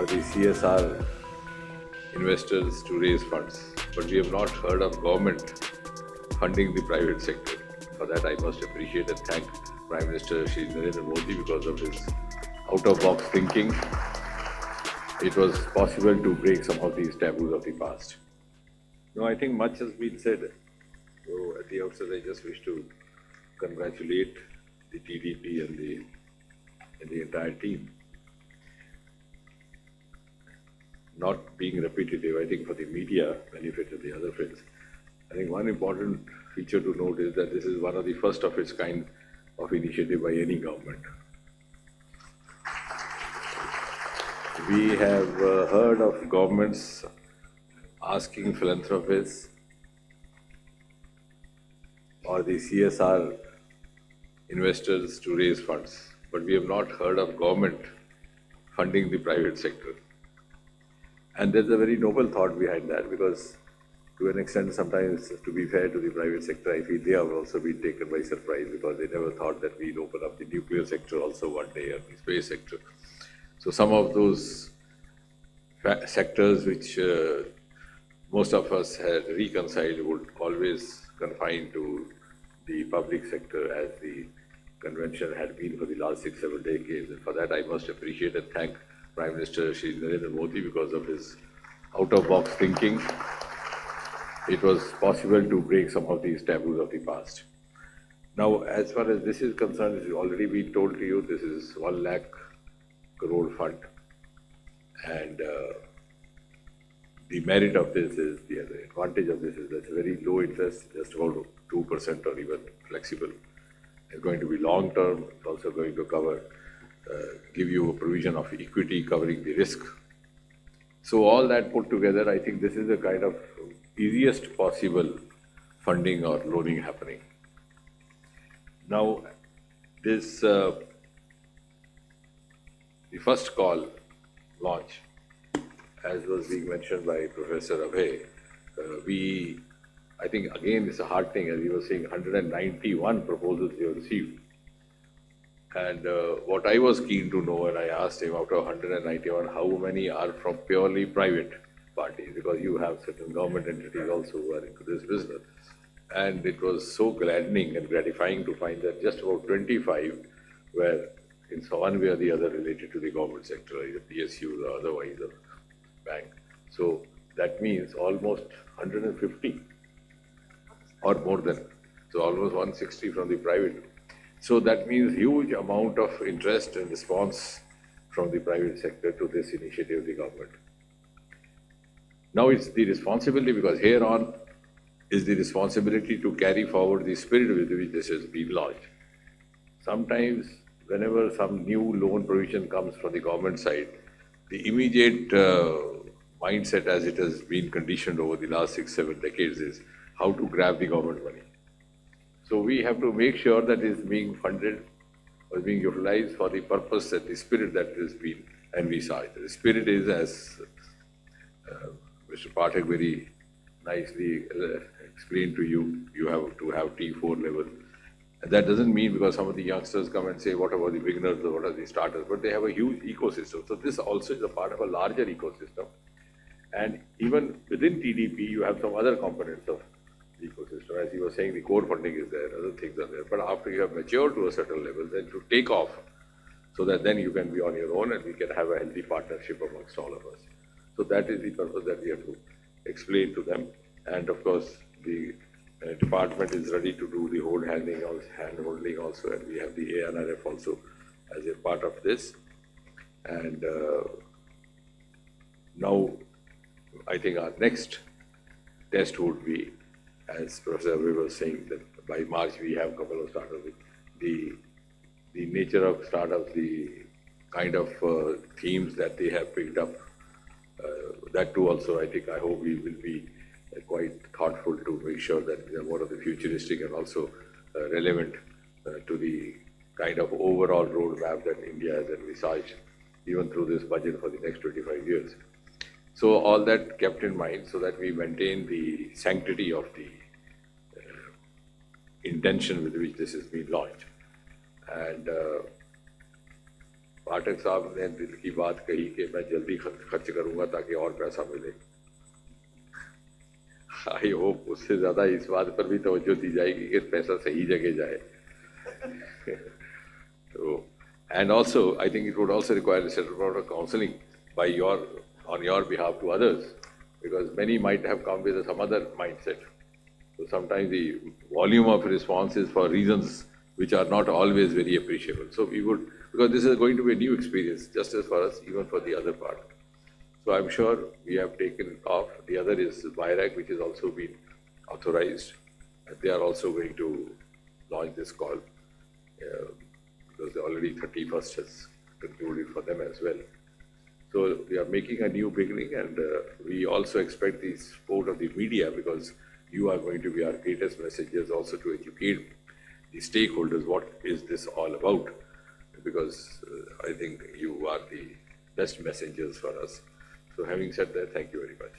or the CSR investors to raise funds. But we have not heard of government funding the private sector. For that, I must appreciate and thank Prime Minister Shri Narendra Modi because of his out-of-box thinking. It was possible to break some of these taboos of the past. No, I think much has been said. So at the outset, I just wish to congratulate the TDP and the entire team. Not being repetitive, I think for the media benefit of the other friends, I think one important feature to note is that this is one of the first of its kind of initiative by any government. We have heard of governments asking philanthropists or the CSR investors to raise funds, but we have not heard of government funding the private sector. And there's a very noble thought behind that, because to an extent, sometimes, to be fair to the private sector, I feel they have also been taken by surprise, because they never thought that we'd open up the nuclear sector also one day, or the space sector. So some of those sectors which most of us had reconciled would always confine to the public sector, as the convention had been for the last 6-7 decades. And for that, I must appreciate and thank Prime Minister Shri Narendra Modi because of his out-of-box thinking. It was possible to break some of these taboos of the past. Now, as far as this is concerned, it's already been told to you, this is 1 lakh crore fund. And the merit of this is, the advantage of this is that it's very low interest, just about 2% or even flexible. It's going to be long term. It's also going to cover, give you a provision of equity covering the risk. So all that put together, I think this is the kind of easiest possible funding or loaning happening. Now, this, the first call launch, as was being mentioned by Professor Abhay, I think again it's a hard thing, as you were saying, 191 proposals you received. And what I was keen to know, and I asked him, out of 191, how many are from purely private parties, because you have certain government entities also who are into this business. And it was so gladdening and gratifying to find that just about 25 were in one way or the other related to the government sector, either PSUs or otherwise, or bank. So that means almost 150 or more than, so almost 160 from the private. So that means huge amount of interest and response from the private sector to this initiative of the government. Now it's the responsibility, because here on is the responsibility to carry forward the spirit with which this has been launched. Sometimes, whenever some new loan provision comes from the government side, the immediate mindset, as it has been conditioned over the last 6-7 decades, is how to grab the government money. So we have to make sure that it is being funded or being utilized for the purpose and the spirit that has been envisaged. The spirit is, as Mr. Pathak very nicely explained to you, you have to have T4 level. And that doesn't mean because some of the youngsters come and say, what about the beginners or what are the starters? But they have a huge ecosystem. So this also is a part of a larger ecosystem. And even within TDP, you have some other components of the ecosystem. As you were saying, the core funding is there, other things are there. But after you have matured to a certain level, then to take off, so that then you can be on your own and we can have a healthy partnership amongst all of us. So that is the purpose that we have to explain to them. And of course, the department is ready to do the hand-holding also, and we have the ANRF also as a part of this. And now, I think our next test would be, as Professor Abhay was saying, that by March we have a couple of startups. The nature of startups, the kind of themes that they have picked up, that too also, I hope we will be quite thoughtful to make sure that they are more of the futuristic and also relevant to the kind of overall roadmap that India has envisaged, even through this budget for the next 25 years. So all that kept in mind, so that we maintain the sanctity of the intention with which this has been launched. And पाठक साहब ने दिल की बात कही कि मैं जल्दी खर्च करूंगा ताकि और पैसा मिले। आई होप उससे ज़्यादा इस बात पर भी तवज्जो दी जाएगी कि पैसा सही जगह जाए। So, and also, I think it would also require a certain amount of counseling by on your behalf to others, because many might have come with some other mindset. So sometimes the volume of responses for reasons which are not always very appreciable. So we would, because this is going to be a new experience, just as for us, even for the other part. So I'm sure we have taken off. The other is BIRAC, which has also been authorized. And they are also going to launch this call, because already 31st has concluded for them as well. So we are making a new beginning, and we also expect the support of the media, because you are going to be our greatest messengers also to educate the stakeholders what is this all about, because I think you are the best messengers for us. So having said that, thank you very much.